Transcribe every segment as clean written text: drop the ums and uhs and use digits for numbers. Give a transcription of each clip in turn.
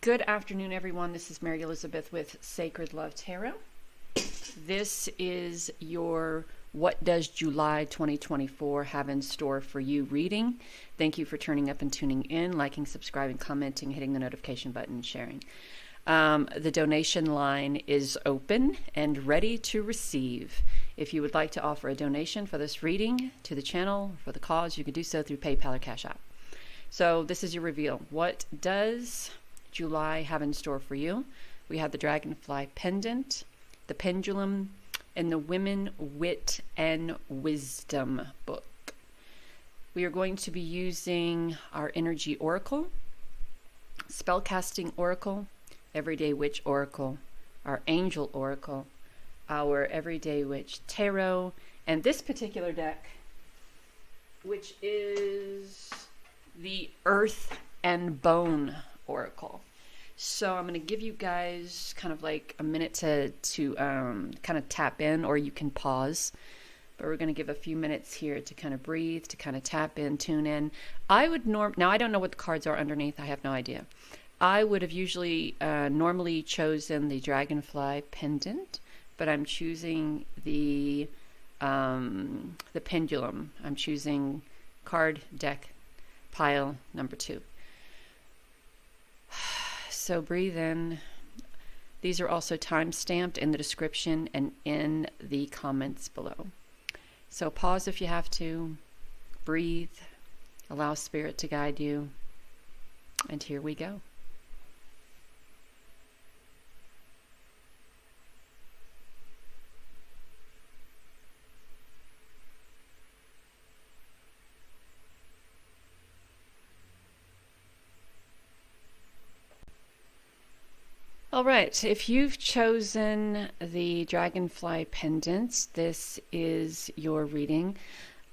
Good afternoon, everyone. This is Mary Elizabeth with Sacred Love Tarot. This is your What Does July 2024 Have in Store for You reading. Thank you for turning up and tuning in, liking, subscribing, commenting, hitting the notification button, and sharing. The donation line is open and ready to receive. If you would like to offer a donation for this reading to the channel, for the cause, you can do so through PayPal or Cashapp. So this is your reveal. What does July have in store for you? We have the Dragonfly pendant, the Pendulum, and the Women, Wit, and Wisdom book. We are going to be using our Energy Oracle, Spellcasting Oracle, Everyday Witch Oracle, our Angel Oracle, our Everyday Witch Tarot, and this particular deck, which is the Earth and Bone Oracle. So I'm going to give you guys kind of like a minute to kind of tap in, or you can pause. But we're going to give a few minutes here to kind of breathe, to kind of tap in, tune in. Now I don't know what the cards are underneath. I have no idea. I would have usually normally chosen the Dragonfly pendant, but I'm choosing the Pendulum. I'm choosing card deck pile number 2. So breathe in. These are also time-stamped in the description and in the comments below. So pause if you have to. Breathe. Allow Spirit to guide you. And here we go. All right, if you've chosen the Dragonfly pendant, this is your reading.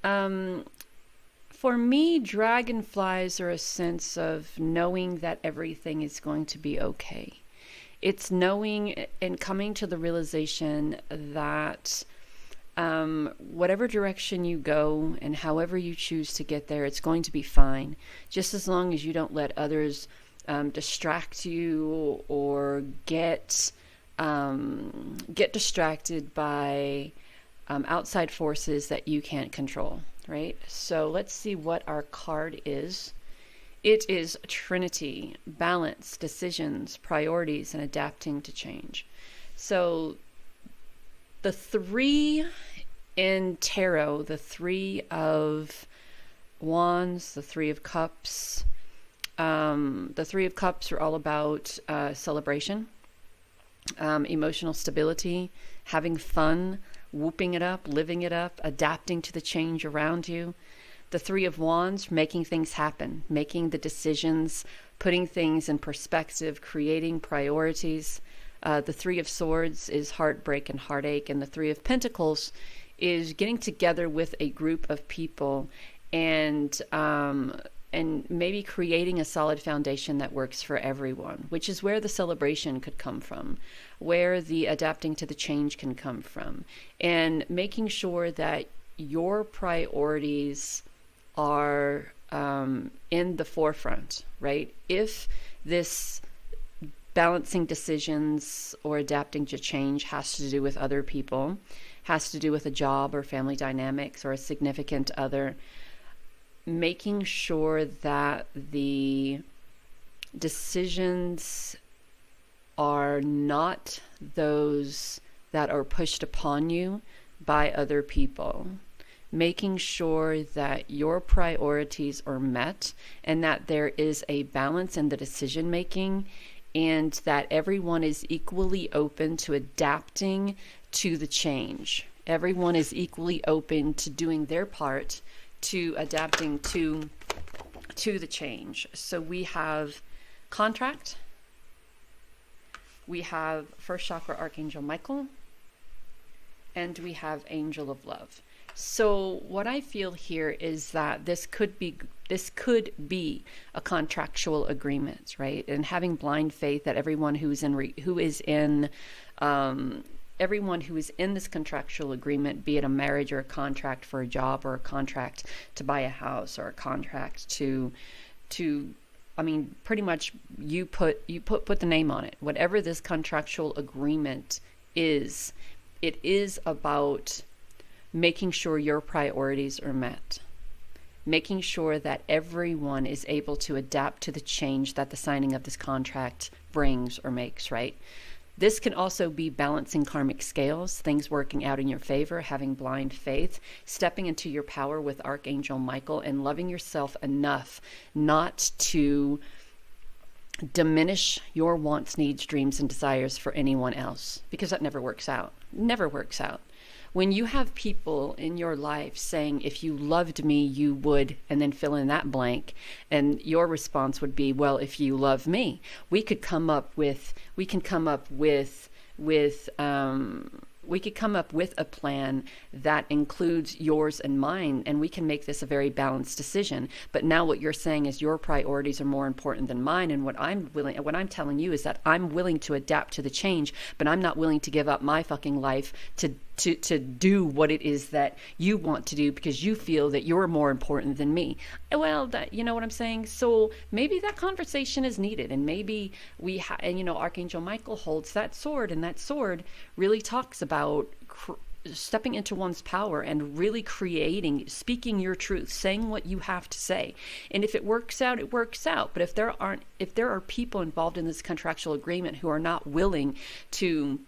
For me, dragonflies are a sense of knowing that everything is going to be okay. It's knowing and coming to the realization that whatever direction you go and however you choose to get there, it's going to be fine, just as long as you don't let others distract you or get distracted by outside forces that you can't control, right? So let's see what our card is. It is Trinity, balance, decisions, priorities, and adapting to change. So the 3 in tarot, the 3 of Wands, the 3 of Cups, the 3 of Cups are all about celebration, emotional stability, having fun, whooping it up, living it up, adapting to the change around you. The 3 of Wands, making things happen, making the decisions, putting things in perspective, creating priorities. The 3 of Swords is heartbreak and heartache, and the 3 of Pentacles is getting together with a group of people and maybe creating a solid foundation that works for everyone, which is where the celebration could come from, where the adapting to the change can come from, and making sure that your priorities are in the forefront, right? If this balancing decisions or adapting to change has to do with other people, has to do with a job or family dynamics or a significant other, making sure that the decisions are not those that are pushed upon you by other people. Making sure that your priorities are met and that there is a balance in the decision making, and that everyone is equally open to adapting to the change. Everyone is equally open to doing their part to adapting to the change. So we have contract, we have first chakra Archangel Michael, and we have Angel of Love. So what I feel here is that this could be a contractual agreement, right? And having blind faith that everyone who is in this contractual agreement, be it a marriage or a contract for a job or a contract to buy a house or a contract to I mean, pretty much you put the name on it. Whatever this contractual agreement is, it is about making sure your priorities are met, making sure that everyone is able to adapt to the change that the signing of this contract brings or makes, right? This can also be balancing karmic scales, things working out in your favor, having blind faith, stepping into your power with Archangel Michael, and loving yourself enough not to diminish your wants, needs, dreams, and desires for anyone else, because that never works out. Never works out. When you have people in your life saying, if you loved me, you would, and then fill in that blank, and your response would be, well, if you love me, we could come up with a plan that includes yours and mine, and we can make this a very balanced decision. But now what you're saying is your priorities are more important than mine, and what I'm telling you is that I'm willing to adapt to the change, but I'm not willing to give up my fucking life to do what it is that you want to do because you feel that you're more important than me. Well, you know what I'm saying? So maybe that conversation is needed, and maybe Archangel Michael holds that sword, and that sword really talks about stepping into one's power and really speaking your truth, saying what you have to say. And if it works out, it works out. But if there are people involved in this contractual agreement who are not willing to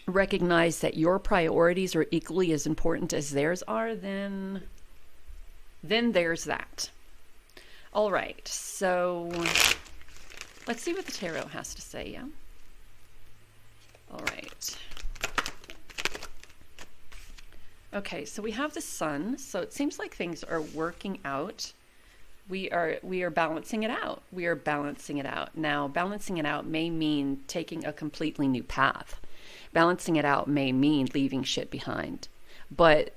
recognize that your priorities are equally as important as theirs are, then there's that. All right, so let's see what the tarot has to say, yeah? All right. Okay, so we have the sun, so it seems like things are working out. We are balancing it out. We are balancing it out. Now, balancing it out may mean taking a completely new path. Balancing it out may mean leaving shit behind. But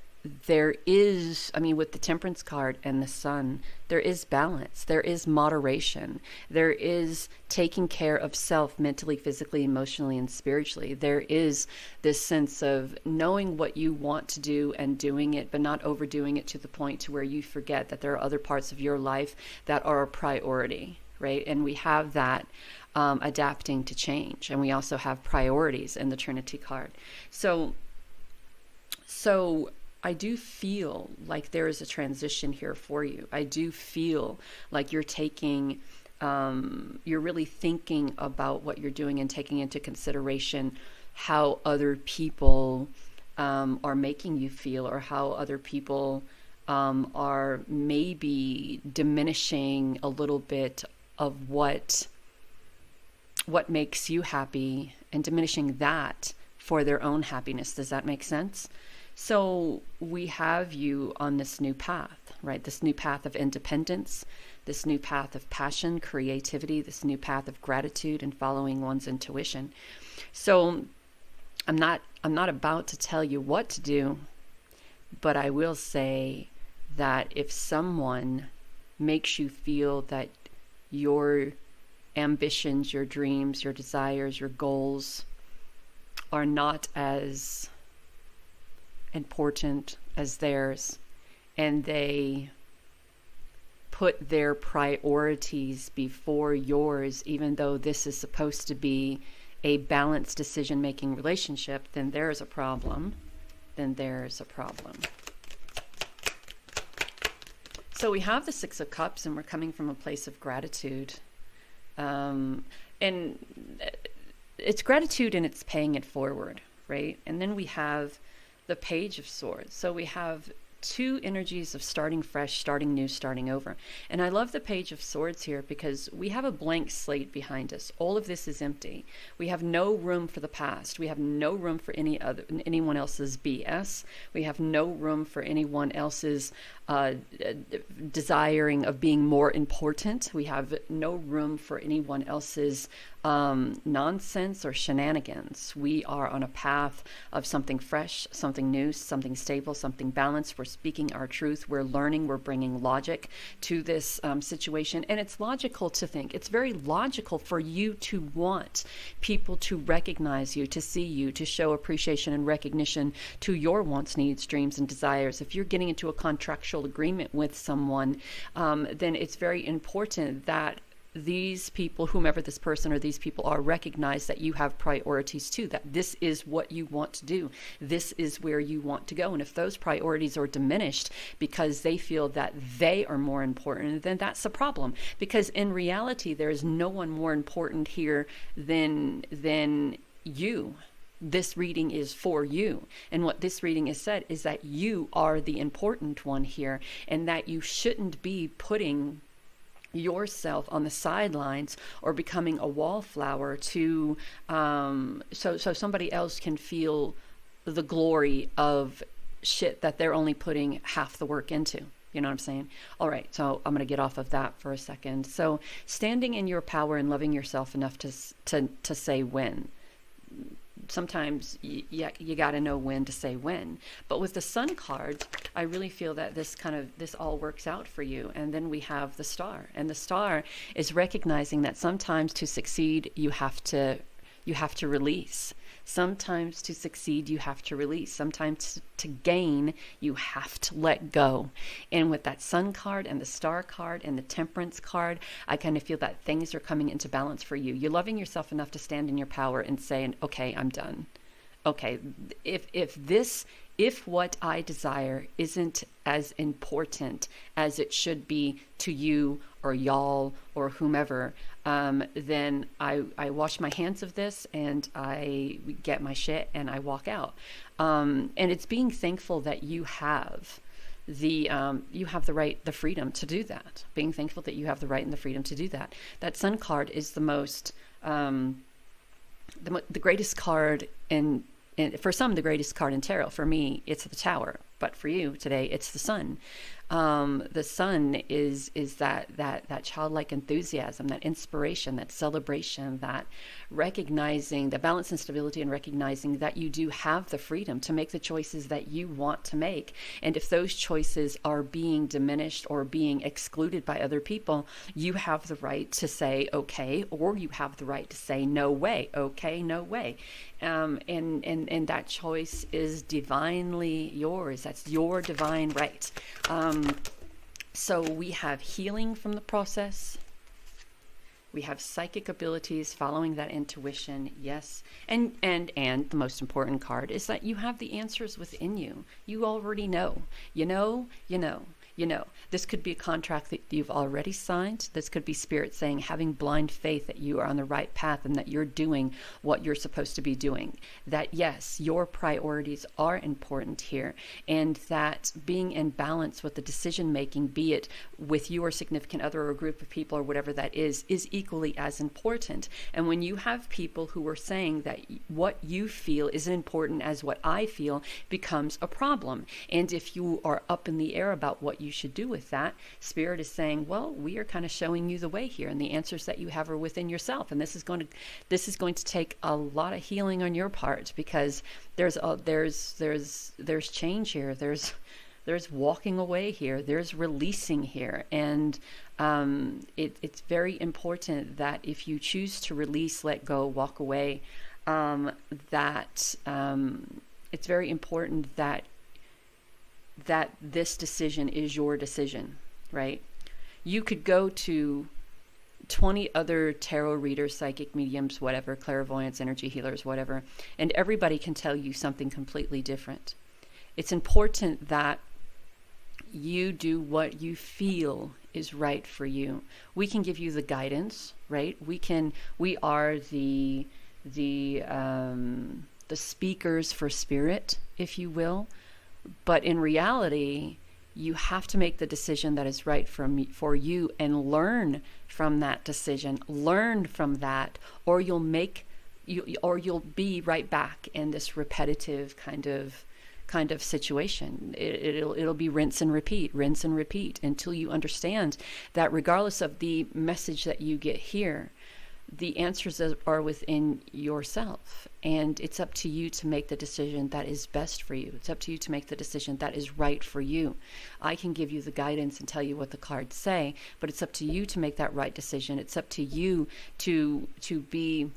there is, with the Temperance card and the Sun, there is balance. There is moderation. There is taking care of self mentally, physically, emotionally, and spiritually. There is this sense of knowing what you want to do and doing it, but not overdoing it to the point to where you forget that there are other parts of your life that are a priority, right? And we have that adapting to change. And we also have priorities in the Trinity card. So I do feel like there is a transition here for you. I do feel like you're really thinking about what you're doing and taking into consideration how other people are making you feel, or how other people are maybe diminishing a little bit of what makes you happy and diminishing that for their own happiness. Does that make sense? So we have you on this new path, right? This new path of independence, this new path of passion, creativity, this new path of gratitude and following one's intuition. So I'm not about to tell you what to do, but I will say that if someone makes you feel that your ambitions, your dreams, your desires, your goals are not as important as theirs, and they put their priorities before yours, even though this is supposed to be a balanced decision-making relationship, then there's a problem. So we have the Six of Cups, and we're coming from a place of gratitude. And it's gratitude, and it's paying it forward, right? And then we have the Page of Swords. So we have two energies of starting fresh, starting new, starting over. And I love the Page of Swords here because we have a blank slate behind us. All of this is empty. We have no room for the past. We have no room for anyone else's BS. We have no room for anyone else's desiring of being more important. We have no room for anyone else's nonsense or shenanigans. We are on a path of something fresh, something new, something stable, something balanced. We're speaking our truth. We're learning. We're bringing logic to this situation. And it's logical to think. It's very logical for you to want people to recognize you, to see you, to show appreciation and recognition to your wants, needs, dreams, and desires. If you're getting into a contractual agreement with someone, then it's very important that these people, whomever this person or these people are, recognize that you have priorities too, that this is what you want to do. This is where you want to go. And if those priorities are diminished because they feel that they are more important, then that's a problem. Because in reality, there is no one more important here than you. This reading is for you. And what this reading has said is that you are the important one here, and that you shouldn't be putting yourself on the sidelines or becoming a wallflower to so somebody else can feel the glory of shit that they're only putting half the work into. You know what I'm saying? All right, so I'm going to get off of that for a second. So standing in your power and loving yourself enough to say when. Sometimes you got to know when to say when. But with the Sun card, I really feel that this all works out for you. And then we have the Star, and the Star is recognizing that sometimes to succeed you have to release. Sometimes to succeed, you have to release. Sometimes to gain, you have to let go. And with that Sun card and the Star card and the Temperance card, I kind of feel that things are coming into balance for you. You're loving yourself enough to stand in your power and say, okay, I'm done. Okay, if what I desire isn't as important as it should be to you or y'all or whomever, then I wash my hands of this and I get my shit and I walk out. And it's being thankful that you have the right, the freedom to do that. Being thankful that you have the right and the freedom to do that. That Sun card is the most, the greatest card in for some, the greatest card in tarot. For me, it's the Tower, but for you today, it's the Sun. The Sun is that childlike enthusiasm, that inspiration, that celebration, that recognizing the balance and stability, and recognizing that you do have the freedom to make the choices that you want to make. And if those choices are being diminished or being excluded by other people, you have the right to say okay, or you have the right to say no way. Okay, no way. And that choice is divinely yours. That's your divine right. So we have healing from the process. We have psychic abilities, following that intuition. Yes. And the most important card is that you have the answers within you. You already know. You know. This could be a contract that you've already signed. This could be Spirit saying, having blind faith that you are on the right path and that you're doing what you're supposed to be doing. That yes, your priorities are important here, and that being in balance with the decision making, be it with your significant other or a group of people or whatever that is equally as important. And when you have people who are saying that what you feel isn't important as what I feel, becomes a problem. And if you are up in the air about what you should do with that, Spirit is saying, well, we are kind of showing you the way here, and the answers that you have are within yourself. And this is going to take a lot of healing on your part, because there's change here. There's walking away here. There's releasing here. And it's very important that if you choose to release, let go, walk away, it's very important that this decision is your decision, right? You could go to 20 other tarot readers, psychic mediums, whatever, clairvoyants, energy healers, whatever, and everybody can tell you something completely different. It's important that you do what you feel is right for you. We can give you the guidance, right? We are the speakers for Spirit, if you will. But in reality, you have to make the decision that is right for you, and learn from that decision. Learn from that, or you'll be right back in this repetitive kind of situation. It'll be rinse and repeat until you understand that regardless of the message that you get here, the answers are within yourself, and it's up to you to make the decision that is best for you. It's up to you to make the decision that is right for you. I can give you the guidance and tell you what the cards say, but it's up to you to make that right decision. It's up to you to be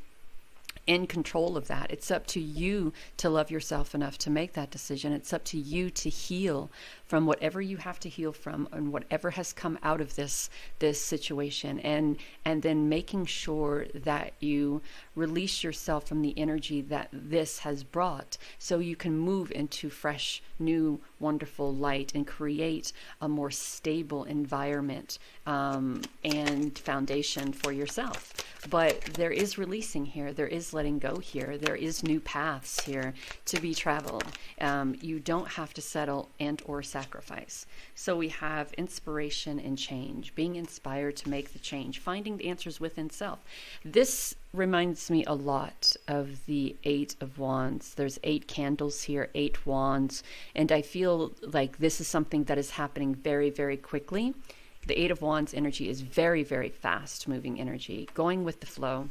in control of that. It's up to you to love yourself enough to make that decision. It's up to you to heal from whatever you have to heal from and whatever has come out of this situation, and then making sure that you release yourself from the energy that this has brought, so you can move into fresh, new, wonderful light and create a more stable environment and foundation for yourself. But there is releasing here, there is letting go here, there is new paths here to be traveled. You don't have to settle and or sacrifice. So we have inspiration and change, being inspired to make the change, finding the answers within self. This reminds me a lot of the 8 of Wands. There's 8 candles here, 8 wands, and I feel like this is something that is happening very, very quickly. The 8 of Wands energy is very, very fast moving energy, going with the flow.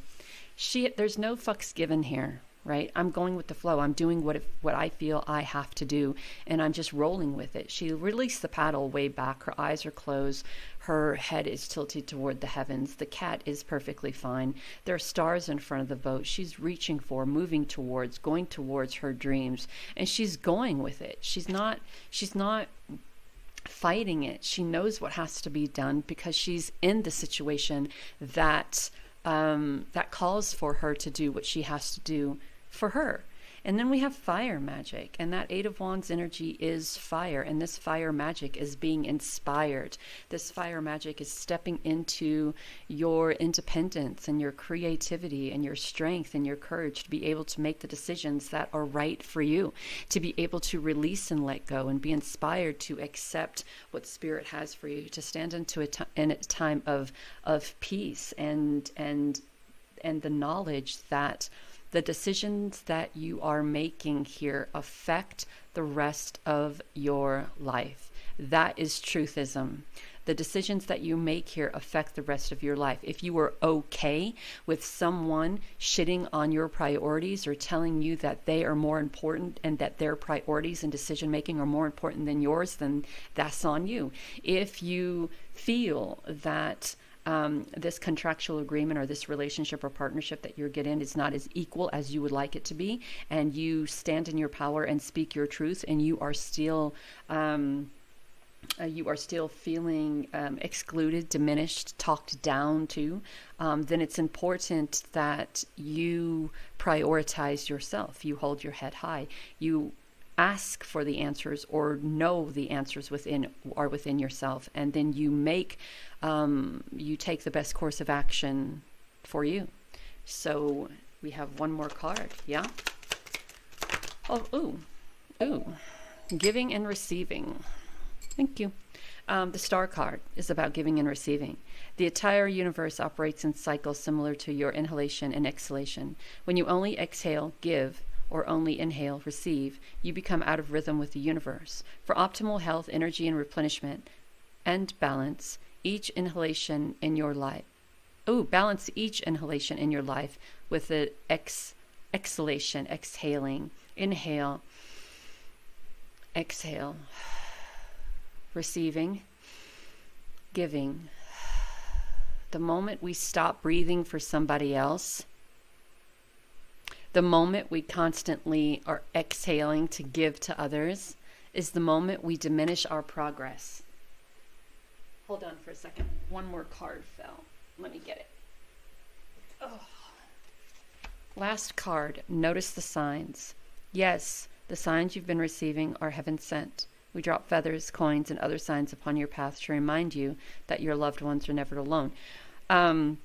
There's no fucks given here, right? I'm going with the flow. I'm doing what I feel I have to do, and I'm just rolling with it. She released the paddle way back. Her eyes are closed. Her head is tilted toward the heavens. The cat is perfectly fine. There are stars in front of the boat. She's reaching for, moving towards, going towards her dreams, and she's going with it. She's not fighting it. She knows what has to be done because she's in the situation that calls for her to do what she has to do for her. And then we have fire magic, and that 8 of Wands energy is fire, and this fire magic is being inspired. This fire magic is stepping into your independence and your creativity and your strength and your courage to be able to make the decisions that are right for you, to be able to release and let go and be inspired to accept what Spirit has for you, to stand into in a time of peace and the knowledge that the decisions that you are making here affect the rest of your life. That is truthism. The decisions that you make here affect the rest of your life. If you are okay with someone shitting on your priorities or telling you that they are more important and that their priorities and decision making are more important than yours, then that's on you. If you feel that this contractual agreement or this relationship or partnership that you're getting is not as equal as you would like it to be, and you stand in your power and speak your truth, and you are still feeling excluded, diminished, talked down to, then it's important that you prioritize yourself. You hold your head high. You ask for the answers or know the answers within yourself, and then you take the best course of action for you. So we have one more card. Yeah. Ooh, giving and receiving. Thank you. The star card is about giving and receiving. The entire universe operates in cycles similar to your inhalation and exhalation. When you only exhale, give, or only inhale, receive, you become out of rhythm with the universe. For optimal health, energy, and replenishment, and balance each inhalation in your life. Balance each inhalation in your life with the exhalation, exhaling. Inhale, exhale, receiving, giving. The moment we stop breathing for somebody else, the moment we constantly are exhaling to give to others, is the moment we diminish our progress. Hold on for a second. One more card fell. Let me get it. Last card. Notice the signs. Yes, the signs you've been receiving are heaven sent. We drop feathers, coins, and other signs upon your path to remind you that your loved ones are never alone. There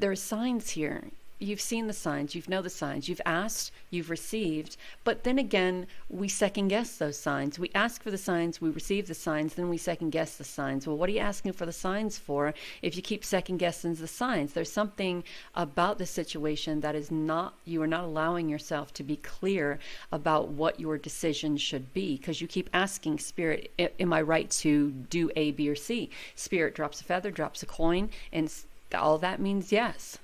are signs here. You've seen the signs, you know the signs, you've asked, you've received, but then again, we second guess those signs. We ask for the signs, we receive the signs, then we second guess the signs. Well, what are you asking for the signs for if you keep second guessing the signs? There's something about the situation that you are not allowing yourself to be clear about what your decision should be, because you keep asking Spirit, am I right to do A, B, or C? Spirit drops a feather, drops a coin, and all that means yes.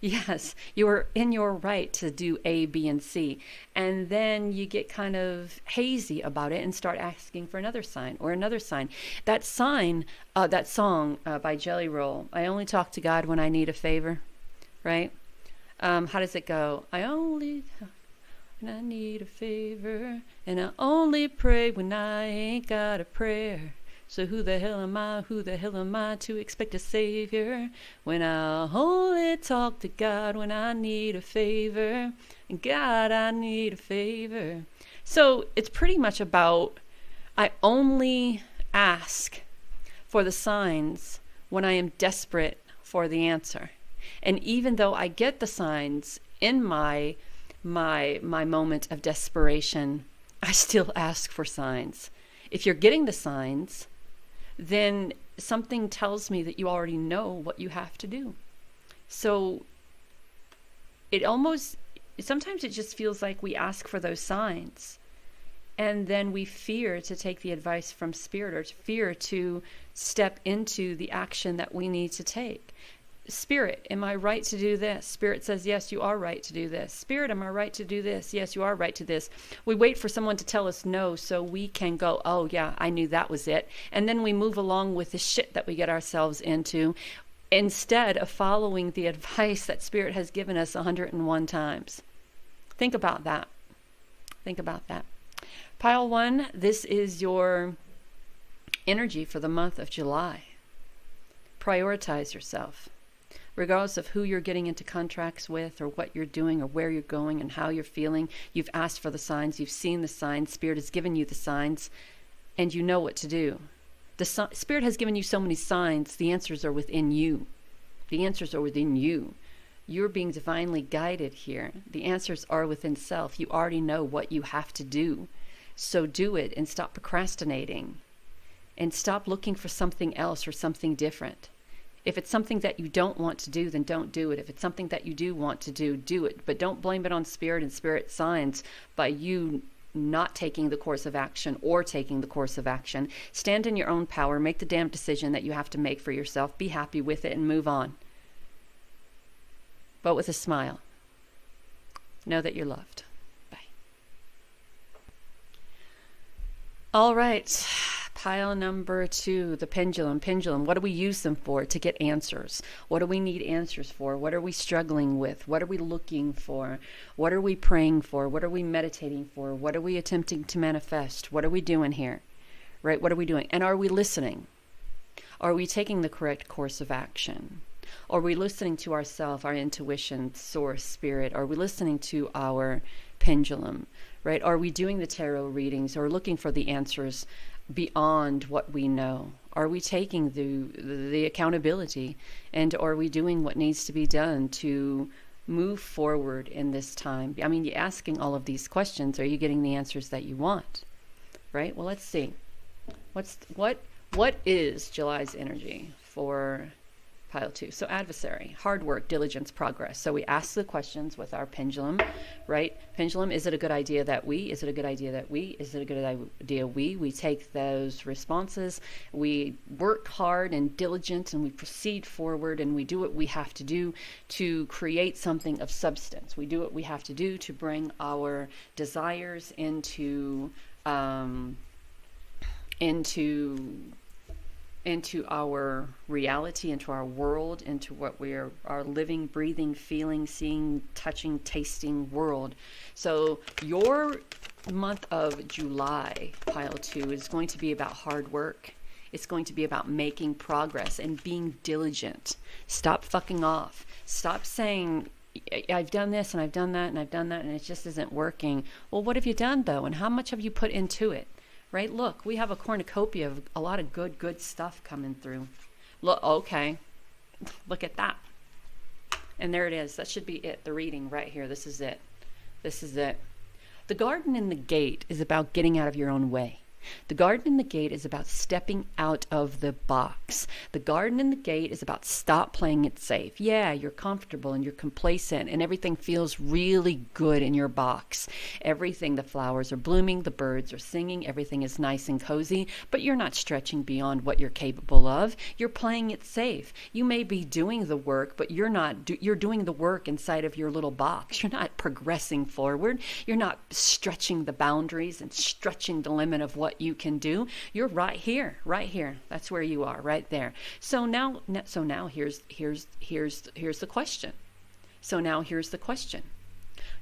Yes, you are in your right to do A, B, and C. And then you get kind of hazy about it and start asking for another sign or another sign. That sign, that song by Jelly Roll, I only talk to God when I need a favor, right? How does it go? I only when I need a favor. And I only pray when I ain't got a prayer. So who the hell am I to expect a savior? When I only talk to God when I need a favor. And God, I need a favor. So it's pretty much about, I only ask for the signs when I am desperate for the answer. And even though I get the signs in my moment of desperation, I still ask for signs. If you're getting the signs, then something tells me that you already know what you have to do. So sometimes it just feels like we ask for those signs, and then we fear to take the advice from Spirit, or fear to step into the action that we need to take. Spirit, am I right to do this? Spirit says, yes, you are right to do this. Spirit, am I right to do this? Yes, you are right to this. We wait for someone to tell us no so we can go, oh yeah, I knew that was it. And then we move along with the shit that we get ourselves into, instead of following the advice that Spirit has given us 101 times. Think about that. Think about that. Pile 1, this is your energy for the month of July. Prioritize yourself. Regardless of who you're getting into contracts with, or what you're doing, or where you're going, and how you're feeling, you've asked for the signs, you've seen the signs, Spirit has given you the signs, and you know what to do. The Spirit has given you so many signs, the answers are within you. The answers are within you. You're being divinely guided here. The answers are within self. You already know what you have to do. So do it, and stop procrastinating. And stop looking for something else or something different. If it's something that you don't want to do, then don't do it. If it's something that you do want to do, do it. But don't blame it on Spirit and Spirit signs by you not taking the course of action, or taking the course of action. Stand in your own power. Make the damn decision that you have to make for yourself. Be happy with it and move on. But with a smile. Know that you're loved. Bye. All right. Pile number 2, the pendulum. Pendulum, what do we use them for? To get answers. What do we need answers for? What are we struggling with? What are we looking for? What are we praying for? What are we meditating for? What are we attempting to manifest? What are we doing here? Right? What are we doing? And are we listening? Are we taking the correct course of action? Are we listening to ourselves, our intuition, source, Spirit? Are we listening to our pendulum? Right? Are we doing the tarot readings, or looking for the answers beyond what we know? Are we taking the accountability, and are we doing what needs to be done to move forward in this time? I mean, you're asking all of these questions. Are you getting the answers that you want? Right? Well, let's see. What is July's energy for pile 2? So adversary, hard work, diligence, progress. So we ask the questions with our pendulum, right? Pendulum, is it a good idea that we? Is it a good idea that we? Is it a good idea we? We take those responses, we work hard and diligent, and we proceed forward, and we do what we have to do to create something of substance. We do what we have to do to bring our desires into our reality, into our world, into what we are, our living, breathing, feeling, seeing, touching, tasting world. So your month of July, pile 2, is going to be about hard work. It's going to be about making progress and being diligent. Stop fucking off. Stop saying, I've done this and I've done that and I've done that and it just isn't working. Well, what have you done though? And how much have you put into it? Right? Look, we have a cornucopia of a lot of good stuff coming through. Look, okay. Look at that. And there it is. That should be it. The reading right here. This is it. This is it. The garden and the gate is about getting out of your own way. The garden and the gate is about stepping out of the box. The garden and the gate is about stop playing it safe. Yeah, you're comfortable and you're complacent and everything feels really good in your box. Everything, the flowers are blooming, the birds are singing, everything is nice and cozy, but you're not stretching beyond what you're capable of. You're playing it safe. You may be doing the work, but you're not. You're doing the work inside of your little box. You're not progressing forward. You're not stretching the boundaries and stretching the limit of what you can do. You're right here. That's where you are, right there. So now here's the question.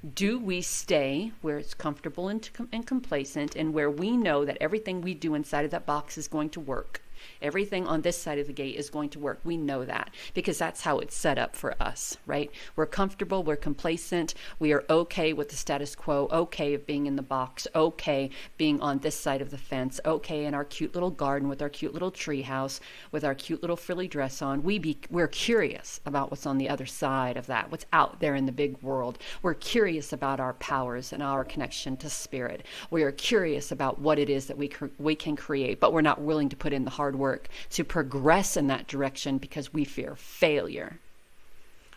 Do we stay where it's comfortable and complacent, and where we know that everything we do inside of that box is going to work? Everything on this side of the gate is going to work. We know that because that's how it's set up for us, right? We're comfortable, we're complacent, we are okay with the status quo, okay of being in the box, okay being on this side of the fence, okay in our cute little garden with our cute little tree house, with our cute little frilly dress on. We're curious about what's on the other side of that, what's out there in the big world. We're curious about our powers and our connection to spirit. We are curious about what it is that we can create, but we're not willing to put in the hard work to progress in that direction because we fear failure.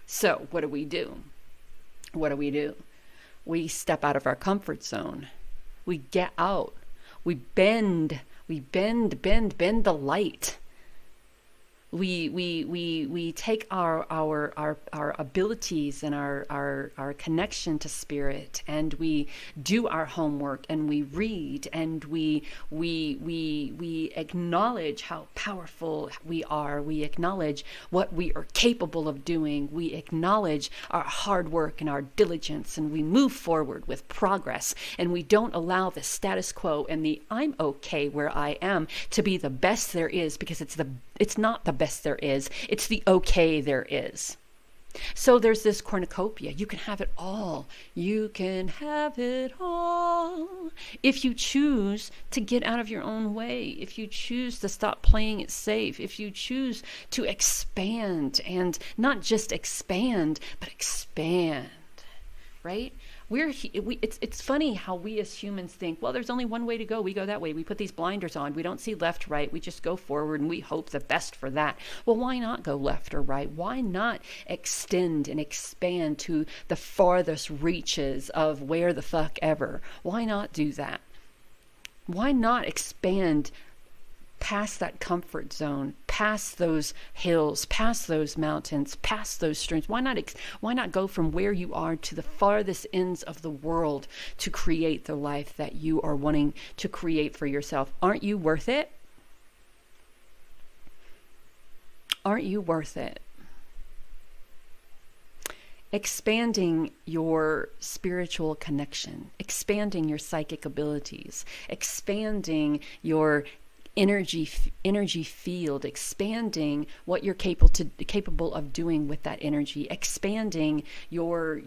So what do? What do? We step out of our comfort zone. We get out. We bend the light. We take our abilities and our connection to spirit, and we do our homework, and we read, and we acknowledge how powerful we are. We acknowledge what we are capable of doing. We acknowledge our hard work and our diligence, and we move forward with progress, and we don't allow the status quo and the I'm okay where I am to be the best there is, because it's not the best there is, it's the okay there is. So there's this cornucopia. You can have it all. You can have it all if you choose to get out of your own way, if you choose to stop playing it safe, if you choose to expand, and not just expand, but expand, right? It's funny how we as humans think, well, there's only one way to go. We go that way. We put these blinders on. We don't see left, right. We just go forward and we hope the best for that. Well, why not go left or right? Why not extend and expand to the farthest reaches of where the fuck ever? Why not do that? Why not expand past that comfort zone, past those hills, past those mountains, past those streams? Why not go from where you are to the farthest ends of the world to create the life that you are wanting to create for yourself? Aren't you worth it? Aren't you worth it? Expanding your spiritual connection, expanding your psychic abilities, expanding your energy field, expanding what you're capable of doing with that energy, expanding your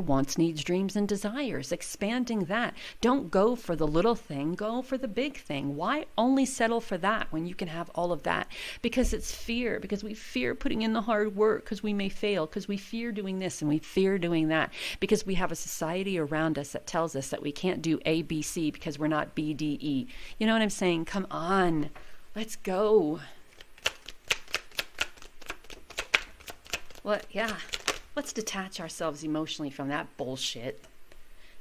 wants, needs, dreams, and desires, expanding that. Don't go for the little thing, go for the big thing. Why only settle for that when you can have all of that? Because it's fear, because we fear putting in the hard work, because we may fail, because we fear doing this and we fear doing that, because we have a society around us that tells us that we can't do A, B, C because we're not B, D, E. You know what I'm saying? Come on, let's go. Well, yeah, let's detach ourselves emotionally from that bullshit.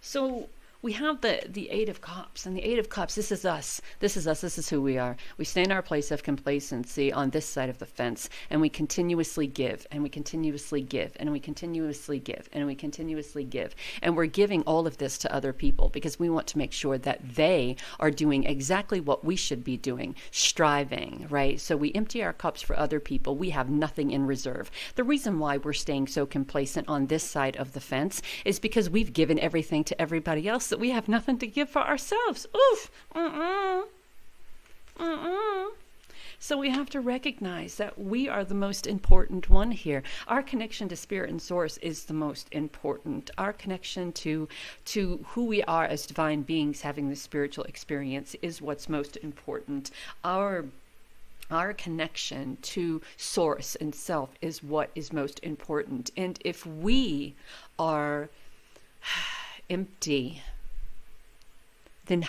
So we have the Eight of Cups, and the Eight of Cups, this is us, this is who we are. We stay in our place of complacency on this side of the fence, and we continuously give, and we continuously give, and we continuously give, and we continuously give. And we're giving all of this to other people because we want to make sure that they are doing exactly what we should be doing, striving, right? So we empty our cups for other people. We have nothing in reserve. The reason why we're staying so complacent on this side of the fence is because we've given everything to everybody else, that we have nothing to give for ourselves. Oof. So we have to recognize that we are the most important one here. Our connection to spirit and source is the most important. Our connection to who we are as divine beings having the spiritual experience is what's most important. Our connection to source and self is what is most important. And if we are empty, then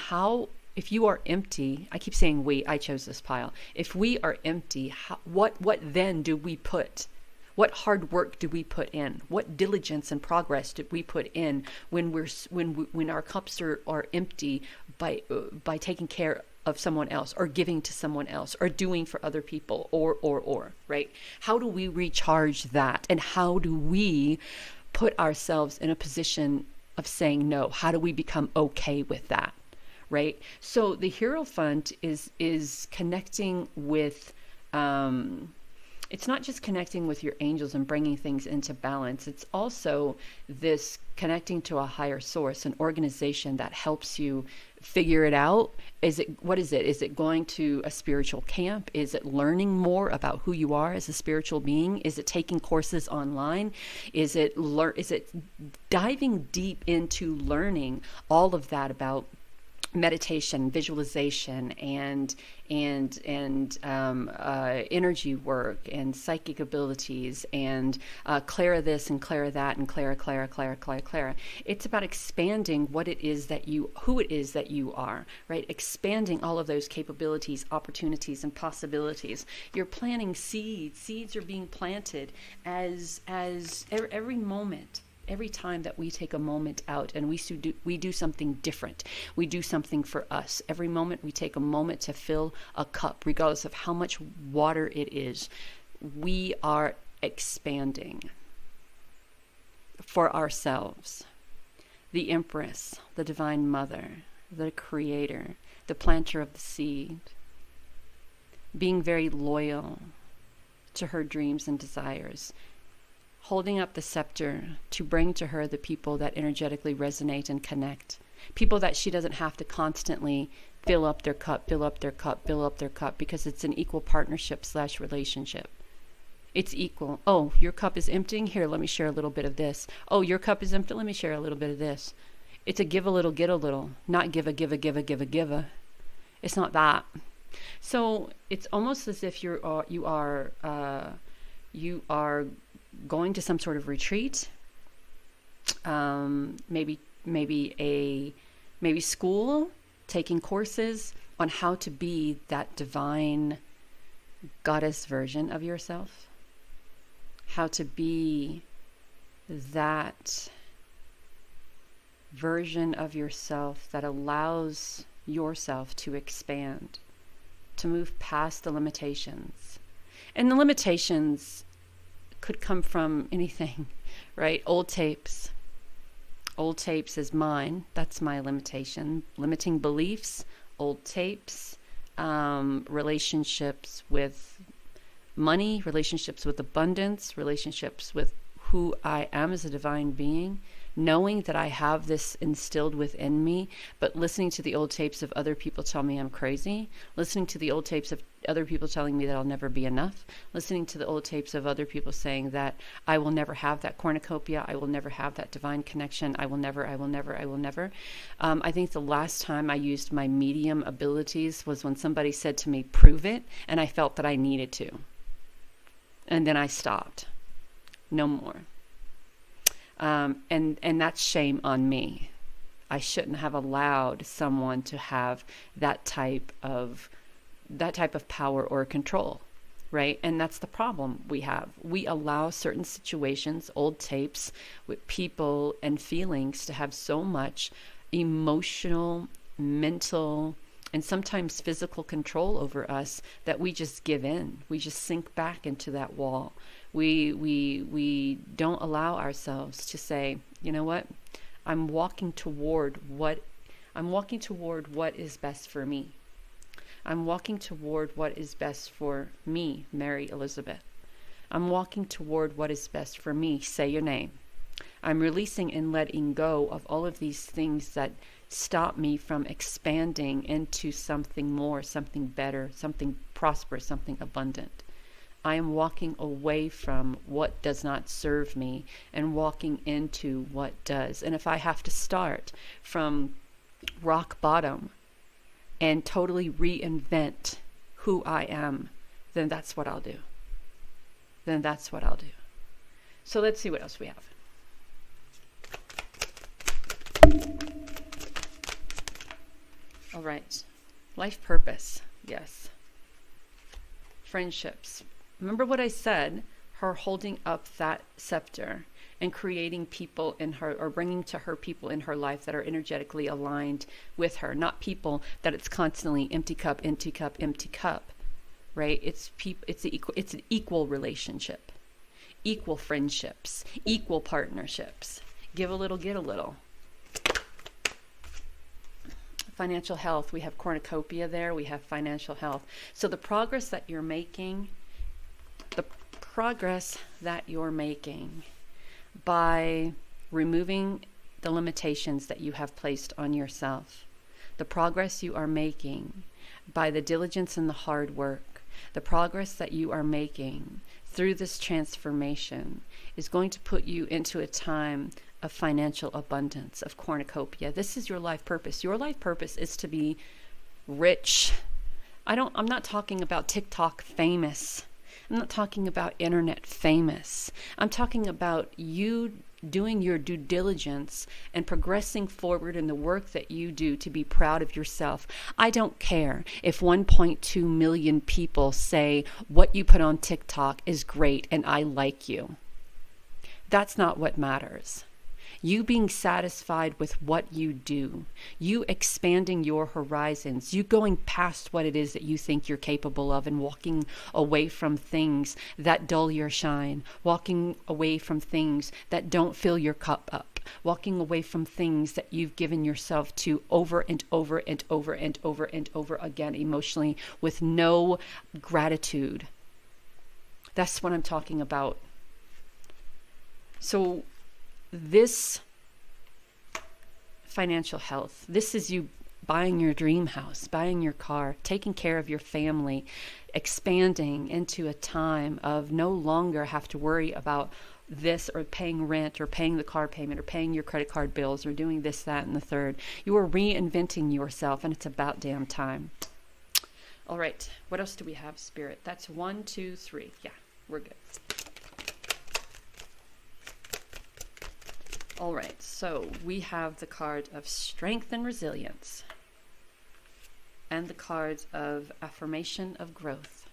if you are empty, I keep saying we, I chose this pile. If we are empty, what then do we put? What hard work do we put in? What diligence and progress did we put in when our cups are empty by taking care of someone else, or giving to someone else, or doing for other people, or right? How do we recharge that? And how do we put ourselves in a position of saying no? How do we become okay with that? Right? So the Hierophant is connecting with it's not just connecting with your angels and bringing things into balance. It's also this connecting to a higher source, an organization that helps you figure it out. What is it? Is it going to a spiritual camp? Is it learning more about who you are as a spiritual being? Is it taking courses online? Is it diving deep into learning all of that about meditation, visualization, and energy work, and psychic abilities, and Clara this and Clara that, and Clara. It's about expanding who it is that you are, right? Expanding all of those capabilities, opportunities, and possibilities. You're planting seeds. Seeds are being planted as every moment. Every time that we take a moment out and we do something different, we do something for us. Every moment we take a moment to fill a cup, regardless of how much water it is, we are expanding for ourselves. The Empress, the Divine Mother, the Creator, the planter of the seed, being very loyal to her dreams and desires, holding up the scepter to bring to her the people that energetically resonate and connect. People that she doesn't have to constantly fill up their cup, because it's an equal partnership / relationship. It's equal. Oh, your cup is emptying? Here, let me share a little bit of this. Oh, your cup is empty? Let me share a little bit of this. It's a give a little, get a little. Not give a. It's not that. So it's almost as if you are going to some sort of retreat, maybe school, taking courses on how to be that divine goddess version of yourself, how to be that version of yourself that allows yourself to expand, to move past the limitations. And the limitations could come from anything, right? Old tapes is mine. That's my limitation. Limiting beliefs, old tapes, relationships with money, relationships with abundance, relationships with who I am as a divine being, knowing that I have this instilled within me, but listening to the old tapes of other people tell me I'm crazy, listening to the old tapes of other people telling me that I'll never be enough, listening to the old tapes of other people saying that I will never have that cornucopia, I will never have that divine connection, I will never. I think the last time I used my medium abilities was when somebody said to me, prove it, and I felt that I needed to. And then I stopped. No more. And that's shame on me. I shouldn't have allowed someone to have that type of power or control, right? And that's the problem we have. We allow certain situations, old tapes with people and feelings to have so much emotional, mental, and sometimes physical control over us that we just give in. We just sink back into that wall. We don't allow ourselves to say, you know what? I'm walking toward what is best for me. I'm walking toward what is best for me, Mary Elizabeth. I'm walking toward what is best for me. Say your name. I'm releasing and letting go of all of these things that stop me from expanding into something more, something better, something prosperous, something abundant. I am walking away from what does not serve me and walking into what does. And if I have to start from rock bottom and totally reinvent who I am, then that's what I'll do. So let's see what else we have. All right. Life purpose. Yes. Friendships. Remember what I said, her holding up that scepter and creating people in her, or bringing to her people in her life that are energetically aligned with her, not people that it's constantly empty cup, right? It's an equal relationship, equal friendships, equal partnerships. Give a little, get a little. Financial health, we have cornucopia there, we have financial health. So the progress that you're making, progress that you're making by removing the limitations that you have placed on yourself, the progress you are making by the diligence and the hard work, the progress that you are making through this transformation is going to put you into a time of financial abundance, of cornucopia. This is your life purpose. Your life purpose is to be rich. I'm not talking about TikTok famous. I'm not talking about internet famous. I'm talking about you doing your due diligence and progressing forward in the work that you do to be proud of yourself. I don't care if 1.2 million people say what you put on TikTok is great and I like you. That's not what matters. You being satisfied with what you do, you expanding your horizons, you going past what it is that you think you're capable of and walking away from things that dull your shine, walking away from things that don't fill your cup up, walking away from things that you've given yourself to over and over and over and over and over again emotionally with no gratitude. That's what I'm talking about. So this financial health, this is you buying your dream house, buying your car, taking care of your family, expanding into a time of no longer have to worry about this or paying rent or paying the car payment or paying your credit card bills or doing this, that, and the third. You are reinventing yourself, and it's about damn time. All right, what else do we have, Spirit? That's 1, 2, 3. Yeah, we're good. All right, so we have the card of strength and resilience and the cards of affirmation of growth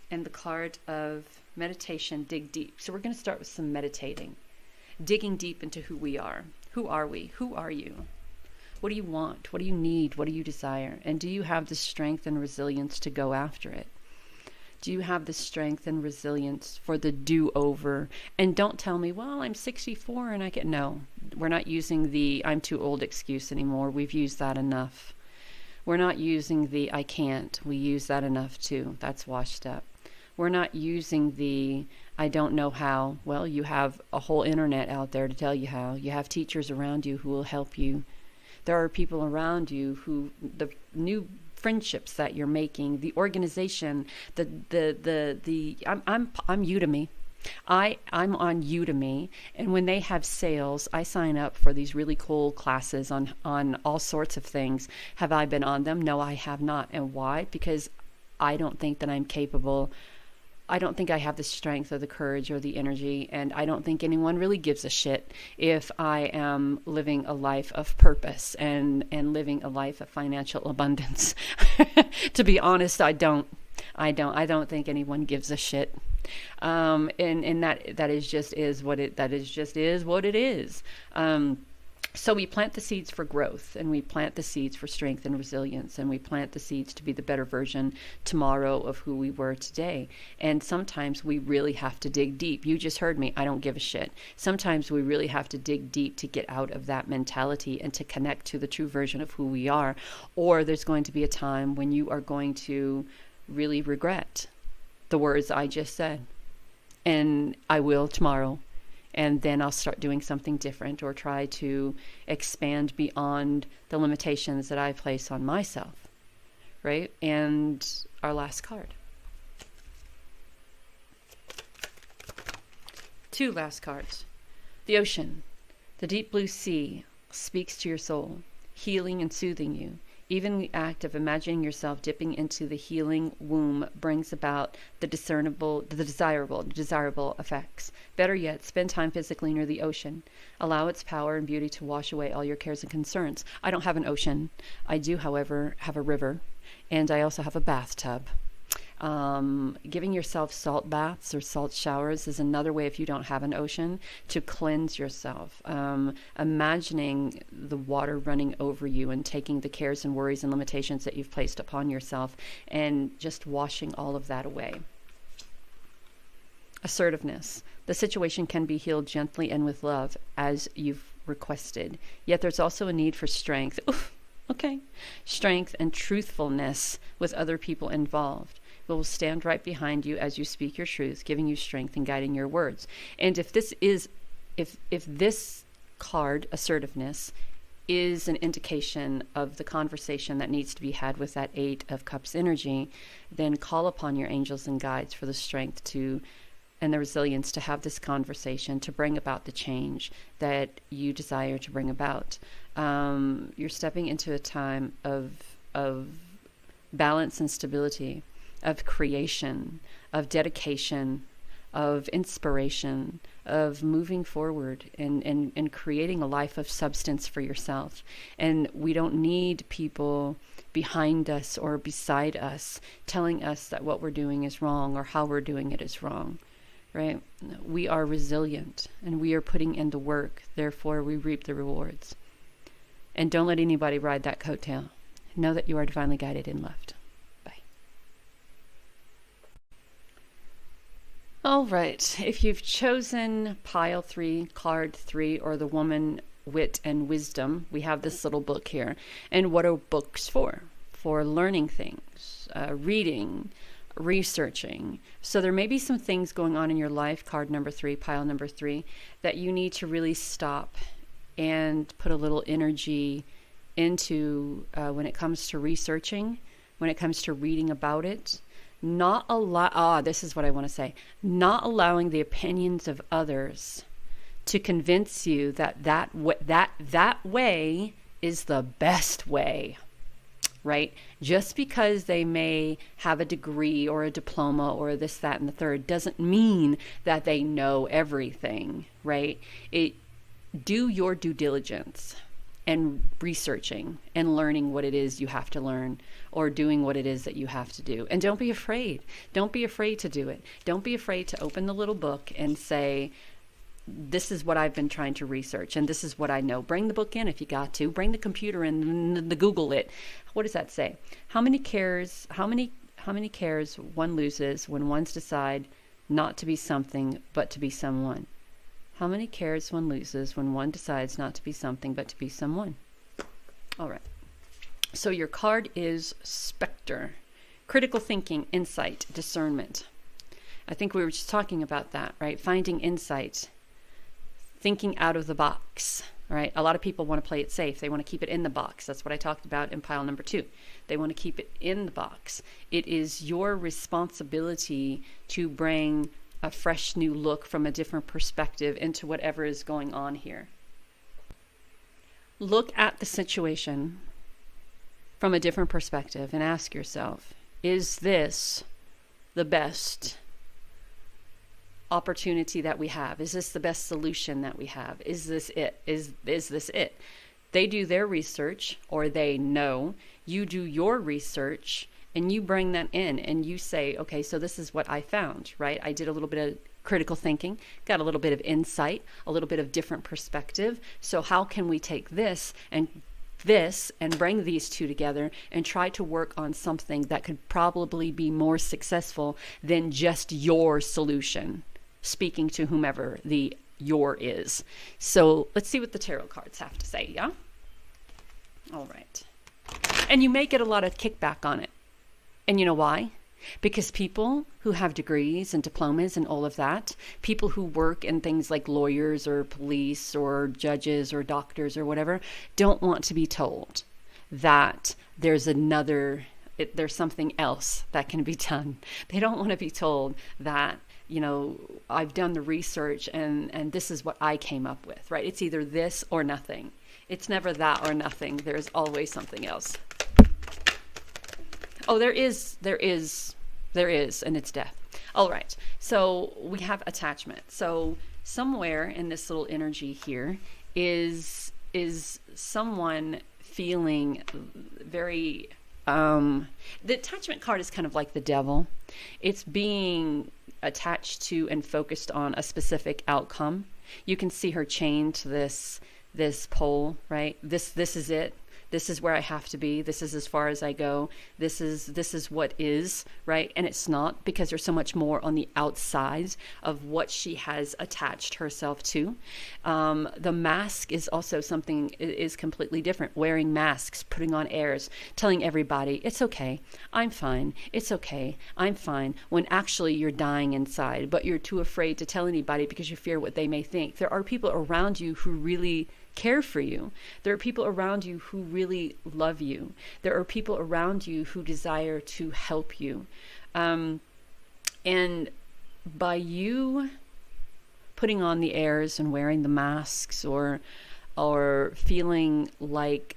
and the card of meditation, dig deep. So we're going to start with some meditating, digging deep into who we are. Who are we? Who are you? What do you want? What do you need? What do you desire? And do you have the strength and resilience to go after it? Do you have the strength and resilience for the do-over? And don't tell me, well, I'm 64 and I get... No, we're not using the I'm too old excuse anymore. We've used that enough. We're not using the I can't. We use that enough too. That's washed up. We're not using the I don't know how. Well, you have a whole internet out there to tell you how. You have teachers around you who will help you. There are people around you who, the new friendships that you're making, the organization, I'm Udemy. I'm on Udemy, and when they have sales, I sign up for these really cool classes on all sorts of things. Have I been on them? No, I have not. And why? Because I don't think that I'm capable. I don't think I have the strength or the courage or the energy, and I don't think anyone really gives a shit if I am living a life of purpose and living a life of financial abundance. To be honest, I don't think anyone gives a shit. And that is just what it is. So we plant the seeds for growth, and we plant the seeds for strength and resilience, and we plant the seeds to be the better version tomorrow of who we were today. And sometimes we really have to dig deep. You just heard me. I don't give a shit. Sometimes we really have to dig deep to get out of that mentality and to connect to the true version of who we are. Or there's going to be a time when you are going to really regret the words I just said. And I will tomorrow. And then I'll start doing something different or try to expand beyond the limitations that I place on myself, right? And our last card. 2 last cards. The ocean, the deep blue sea speaks to your soul, healing and soothing you. Even the act of imagining yourself dipping into the healing womb brings about the desirable effects. Better yet, spend time physically near the ocean. Allow its power and beauty to wash away all your cares and concerns. I don't have an ocean. I do, however, have a river, and I also have a bathtub. Giving yourself salt baths or salt showers is another way, if you don't have an ocean, to cleanse yourself. Imagining the water running over you and taking the cares and worries and limitations that you've placed upon yourself and just washing all of that away. Assertiveness. The situation can be healed gently and with love as you've requested. Yet there's also a need for strength. Oof, okay. Strength and truthfulness with other people involved. will stand right behind you as you speak your truth, giving you strength and guiding your words. And if this card, assertiveness, is an indication of the conversation that needs to be had with that Eight of Cups energy, then call upon your angels and guides for the strength to and the resilience to have this conversation, to bring about the change that you desire to bring about. You're stepping into a time of balance and stability, of creation, of dedication, of inspiration, of moving forward and creating a life of substance for yourself. And we don't need people behind us or beside us telling us that what we're doing is wrong or how we're doing it is wrong, right? We are resilient and we are putting in the work. Therefore, we reap the rewards. And don't let anybody ride that coattail. Know that you are divinely guided and loved. All right, if you've chosen pile 3, card 3, or the woman, wit, and wisdom, we have this little book here. And what are books for? For learning things, reading, researching. So there may be some things going on in your life, card number 3, pile number 3, that you need to really stop and put a little energy into when it comes to researching, when it comes to reading about it. This is what I want to say. Not allowing the opinions of others to convince you that way is the best way, right? Just because they may have a degree or a diploma or this, that, and the third doesn't mean that they know everything, right? Do your due diligence and researching and learning what it is you have to learn, or doing what it is that you have to do. And don't be afraid. Don't be afraid to do it. Don't be afraid to open the little book and say, this is what I've been trying to research and this is what I know. Bring the book in if you got to. Bring the computer in, the Google it. What does that say? How many cares one loses when one's decide not to be something but to be someone? How many cares one loses when one decides not to be something but to be someone? All right. So your card is Spectre. Critical thinking, insight, discernment. I think we were just talking about that, right? Finding insight, thinking out of the box, right? A lot of people want to play it safe. They want to keep it in the box. That's what I talked about in pile number 2. They want to keep it in the box. It is your responsibility to bring a fresh new look from a different perspective into whatever is going on here. Look at the situation from a different perspective and ask yourself, is this the best opportunity that we have? Is this the best solution that we have? Is this it? Is this it? They do their research, or they know. You do your research and you bring that in and you say, okay, so this is what I found, right? I did a little bit of critical thinking, got a little bit of insight, a little bit of different perspective. So how can we take this and bring these two together and try to work on something that could probably be more successful than just your solution, speaking to whomever the your is. So let's see what the tarot cards have to say, yeah? All right. And you may get a lot of kickback on it. And you know why? Because people who have degrees and diplomas and all of that, people who work in things like lawyers or police or judges or doctors or whatever, don't want to be told that there's something else that can be done. They don't want to be told that, I've done the research and this is what I came up with, right? It's either this or nothing. It's never that or nothing. There's always something else. Oh, there is, and it's death. All right. So we have attachment. So somewhere in this little energy here is someone feeling very, the attachment card is kind of like the devil. It's being attached to and focused on a specific outcome. You can see her chained to this pole, right? This is it. This is where I have to be. This is as far as I go. This is what is, right? And it's not, because there's so much more on the outside of what she has attached herself to. The mask is also something is completely different. Wearing masks, putting on airs, telling everybody, it's okay, I'm fine, it's okay, I'm fine, when actually you're dying inside, but you're too afraid to tell anybody because you fear what they may think. There are people around you who really care for you. There are people around you who really love you. There are people around you who desire to help you. And by you putting on the airs and wearing the masks, or feeling like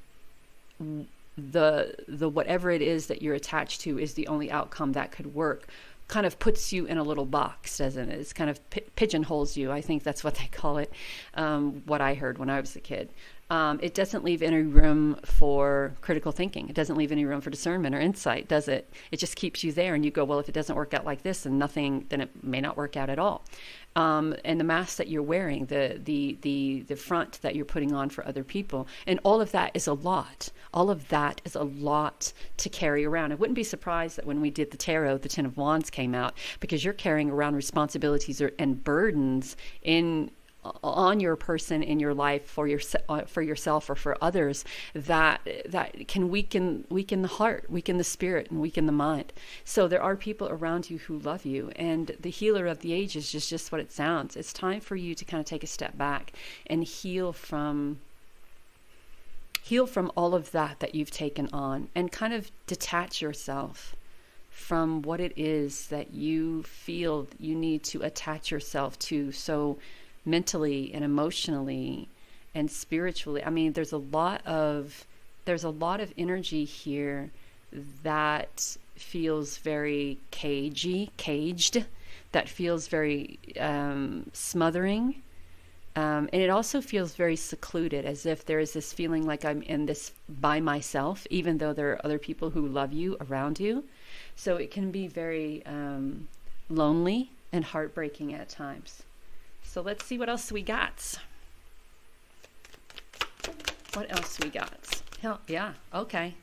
the whatever it is that you're attached to is the only outcome that could work, kind of puts you in a little box, doesn't it? It's kind of pigeonholes you. I think that's what they call it, what I heard when I was a kid. It doesn't leave any room for critical thinking. It doesn't leave any room for discernment or insight, does it? It just keeps you there, and you go, well, if it doesn't work out like this, then it may not work out at all. And the mask that you're wearing, the front that you're putting on for other people, and all of that is a lot. All of that is a lot to carry around. I wouldn't be surprised that when we did the tarot, the Ten of Wands came out, because you're carrying around responsibilities and burdens on your person in your life for yourself or for others that can weaken the heart, weaken the spirit, and weaken the mind. So there are people around you who love you, and the healer of the ages is just what it sounds. It's time for you to kind of take a step back and heal from all of that you've taken on, and kind of detach yourself from what it is that you feel you need to attach yourself to. So mentally and emotionally and spiritually, I mean, there's a lot of energy here that feels very caged, that feels very smothering. And it also feels very secluded, as if there is this feeling like I'm in this by myself, even though there are other people who love you around you. So it can be very lonely and heartbreaking at times. So let's see what else we got. What else we got? Hell, yeah, okay.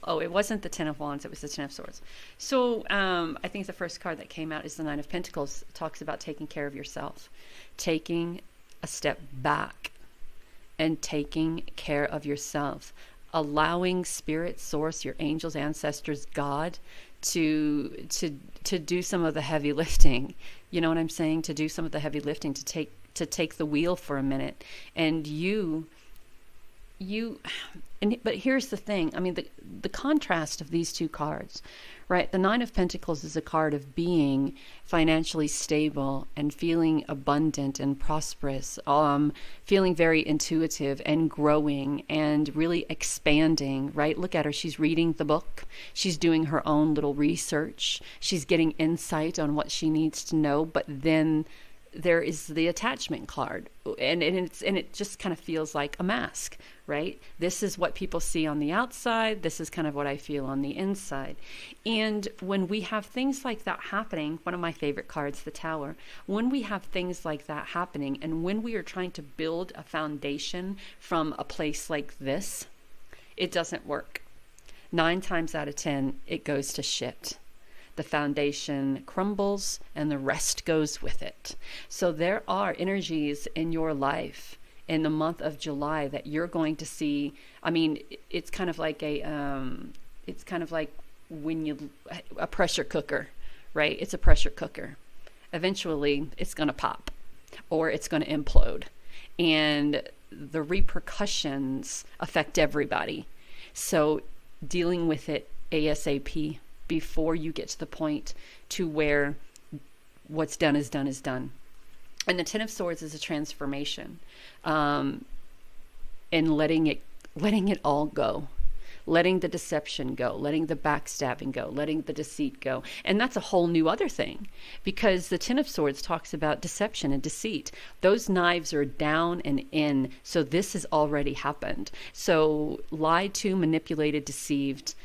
Oh, it wasn't the Ten of Wands, it was the Ten of Swords. So I think the first card that came out is the Nine of Pentacles. It talks about taking care of yourself, taking a step back and taking care of yourself, allowing spirit, source, your angels, ancestors, God to do some of the heavy lifting. You know what I'm saying? To do some of the heavy lifting, to take the wheel for a minute. And but here's the thing. I mean, the contrast of these two cards, right? The Nine of Pentacles is a card of being financially stable and feeling abundant and prosperous, feeling very intuitive and growing and really expanding, right? Look at her. She's reading the book. She's doing her own little research. She's getting insight on what she needs to know. But then there is the attachment card, and it just kind of feels like a mask, right? This is what people see on the outside. This is kind of what I feel on the inside. And when we have things like that happening, one of my favorite cards, the Tower, when we have things like that happening, and when we are trying to build a foundation from a place like this, it doesn't work. 9 times out of 10, it goes to shit. The foundation crumbles and the rest goes with it. So there are energies in your life in the month of July that you're going to see. I mean, it's kind of like when a pressure cooker, right? It's a pressure cooker. Eventually it's going to pop or it's going to implode, and the repercussions affect everybody. So dealing with it ASAP, before you get to the point to where what's done is done is done. And the Ten of Swords is a transformation, and letting it all go, letting the deception go, letting the backstabbing go, letting the deceit go. And that's a whole new other thing, because the Ten of Swords talks about deception and deceit. Those knives are down and in. So this has already happened. So lied to, manipulated, deceived,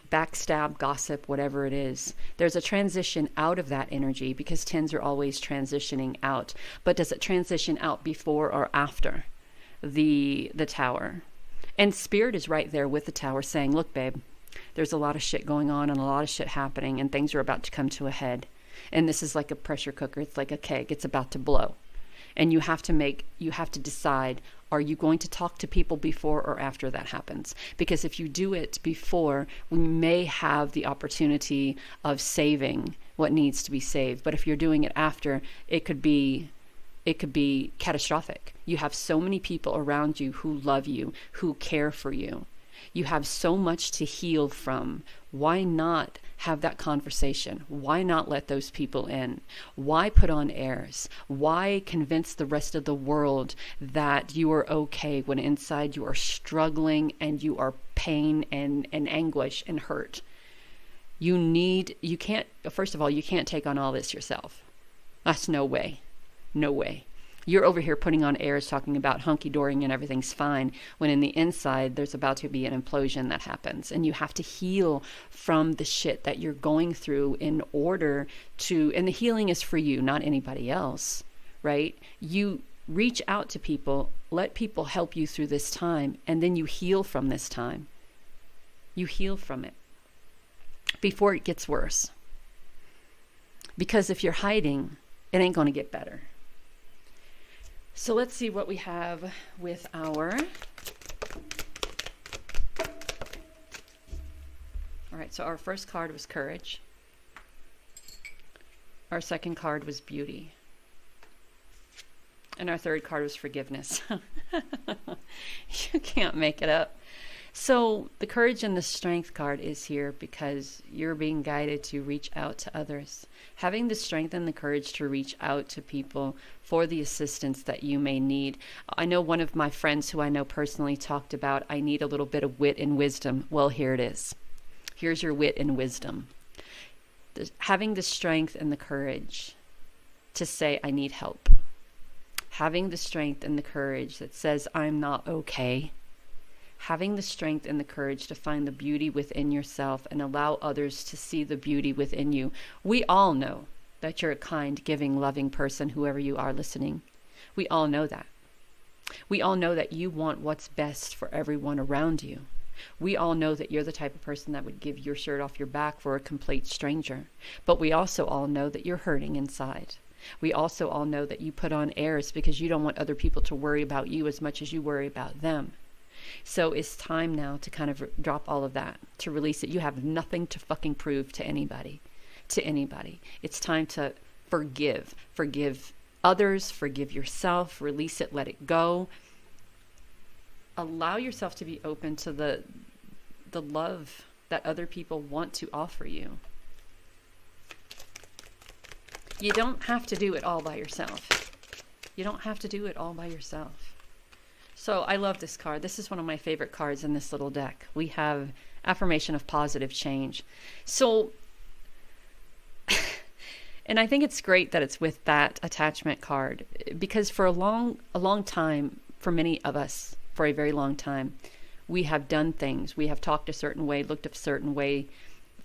backstab, gossip, whatever it is. There's a transition out of that energy, because 10s are always transitioning out. But does it transition out before or after? the tower. And Spirit is right there with the tower saying, look, babe, there's a lot of shit going on and a lot of shit happening and things are about to come to a head. And this is like a pressure cooker. It's like a keg. It's about to blow. And you have to decide, are you going to talk to people before or after that happens? Because if you do it before, we may have the opportunity of saving what needs to be saved. But if you're doing it after, it could be catastrophic. You have so many people around you who love you, who care for you. You have so much to heal from. Why not have that conversation? Why not let those people in? Why put on airs? Why convince the rest of the world that you are okay when inside you are struggling and you are pain and anguish and hurt? First of all, you can't take on all this yourself. That's no way. No way. You're over here putting on airs talking about hunky-dory and everything's fine, when in the inside there's about to be an implosion that happens. And you have to heal from the shit that you're going through in order to, and the healing is for you, not anybody else, right? You reach out to people, let people help you through this time, and then you heal from this time. You heal from it before it gets worse. Because if you're hiding, it ain't going to get better. So let's see what we have with our... All right, so our first card was courage. Our second card was beauty. And our third card was forgiveness. You can't make it up. So the courage and the strength card is here because you're being guided to reach out to others. Having the strength and the courage to reach out to people for the assistance that you may need. I know one of my friends who I know personally talked about, I need a little bit of wit and wisdom. Well, here it is. Here's your wit and wisdom. Having the strength and the courage to say, I need help. Having the strength and the courage that says, I'm not okay. Having the strength and the courage to find the beauty within yourself and allow others to see the beauty within you. We all know that you're a kind, giving, loving person, whoever you are listening. We all know that. We all know that you want what's best for everyone around you. We all know that you're the type of person that would give your shirt off your back for a complete stranger. But we also all know that you're hurting inside. We also all know that you put on airs because you don't want other people to worry about you as much as you worry about them. So it's time now to kind of drop all of that, to release it. You have nothing to fucking prove to anybody. It's time to forgive. Forgive others, forgive yourself, release it, let it go. Allow yourself to be open to the love that other people want to offer you. You don't have to do it all by yourself. You don't have to do it all by yourself. So I love this card. This is one of my favorite cards in this little deck. We have affirmation of positive change. So, and I think it's great that it's with that attachment card, because for a long time, for many of us, for a very long time, we have done things. We have talked a certain way, looked a certain way,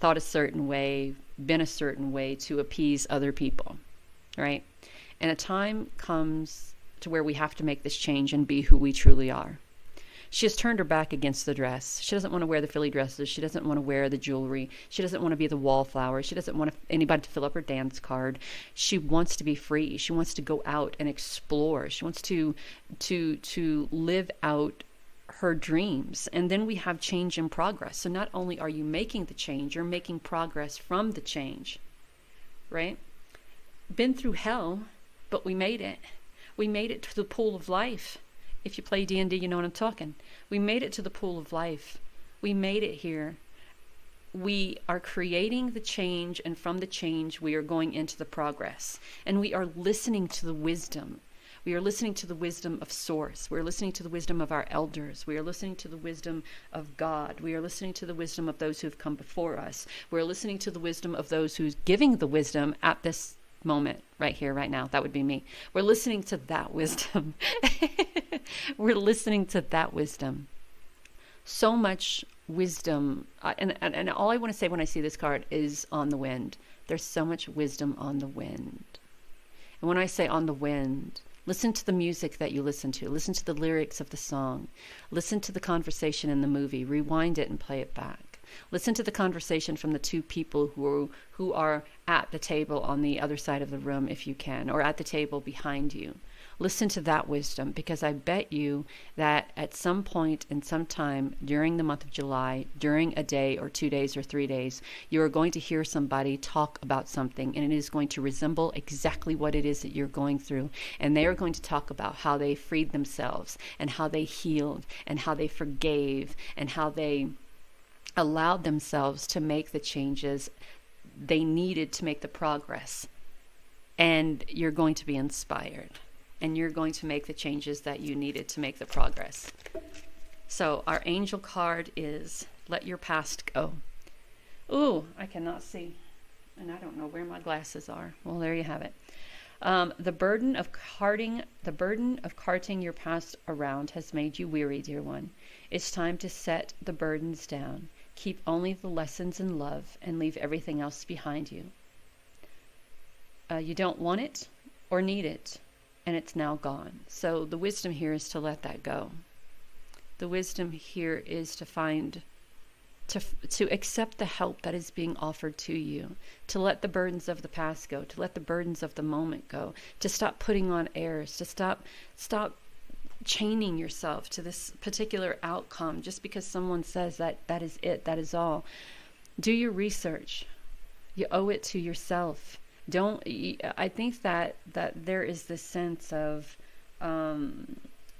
thought a certain way, been a certain way to appease other people, right? And a time comes to where we have to make this change and be who we truly are. She has turned her back against the dress. She doesn't want to wear the frilly dresses. She doesn't want to wear the jewelry. She doesn't want to be the wallflower. She doesn't want anybody to fill up her dance card. She wants to be free. She wants to go out and explore. She wants to live out her dreams. And then we have change in progress. So not only are you making the change, you're making progress from the change, right? Been through hell, but we made it. We made it to the pool of life. If you play D&D, you know what I'm talking. We made it to the pool of life. We made it here. We are creating the change, and from the change, we are going into the progress. And we are listening to the wisdom. We are listening to the wisdom of Source. We are listening to the wisdom of our elders. We are listening to the wisdom of God. We are listening to the wisdom of those who have come before us. We are listening to the wisdom of those who's giving the wisdom at this moment, right here, right now. That would be me. We're listening to that wisdom. We're listening to that wisdom. So much wisdom. And all I want to say when I see this card is on the wind. There's so much wisdom on the wind. And when I say on the wind, Listen to the music that you listen to. Listen to the lyrics of the song. Listen to the conversation in the movie. Rewind it and play it back. Listen to the conversation from the two people who are at the table on the other side of the room, if you can, or at the table behind you. Listen to that wisdom, because I bet you that at some point in some time during the month of July, during a day or 2 days or 3 days, you are going to hear somebody talk about something, and it is going to resemble exactly what it is that you're going through. And they are going to talk about how they freed themselves, and how they healed, and how they forgave, and how they allowed themselves to make the changes they needed to make the progress. And you're going to be inspired. And you're going to make the changes that you needed to make the progress. So our angel card is let your past go. Ooh, I cannot see. And I don't know where my glasses are. Well, there you have it. The burden of carting your past around has made you weary, dear one. It's time to set the burdens down. Keep only the lessons in love and leave everything else behind you. You don't want it or need it, and it's now gone. So the wisdom here is to let that go. The wisdom here is to accept the help that is being offered to you, to let the burdens of the past go, to let the burdens of the moment go, to stop putting on airs, to stop chaining yourself to this particular outcome just because someone says that is it, that is all. Do your research. You owe it to yourself. I think that there is this sense of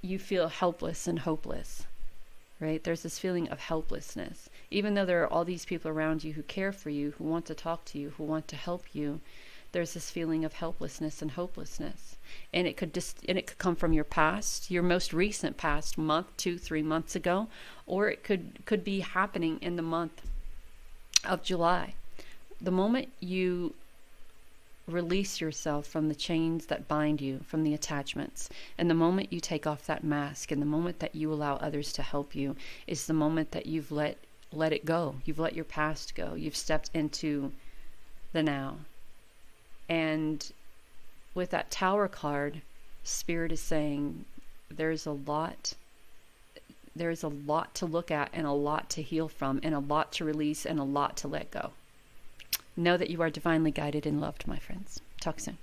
you feel helpless and hopeless, right? There's this feeling of helplessness. Even though there are all these people around you who care for you, who want to talk to you, who want to help you, there's this feeling of helplessness and hopelessness. And it could come from your past, your most recent past, month, 2-3 months ago, or it could be happening in the month of July. The moment you release yourself from the chains that bind you, from the attachments, and the moment you take off that mask, and the moment that you allow others to help you, is the moment that you've let it go. You've let your past go. You've stepped into the now. And with that Tower card, Spirit is saying there's a lot to look at, and a lot to heal from, and a lot to release, and a lot to let go. Know that you are divinely guided and loved, my friends. Talk soon.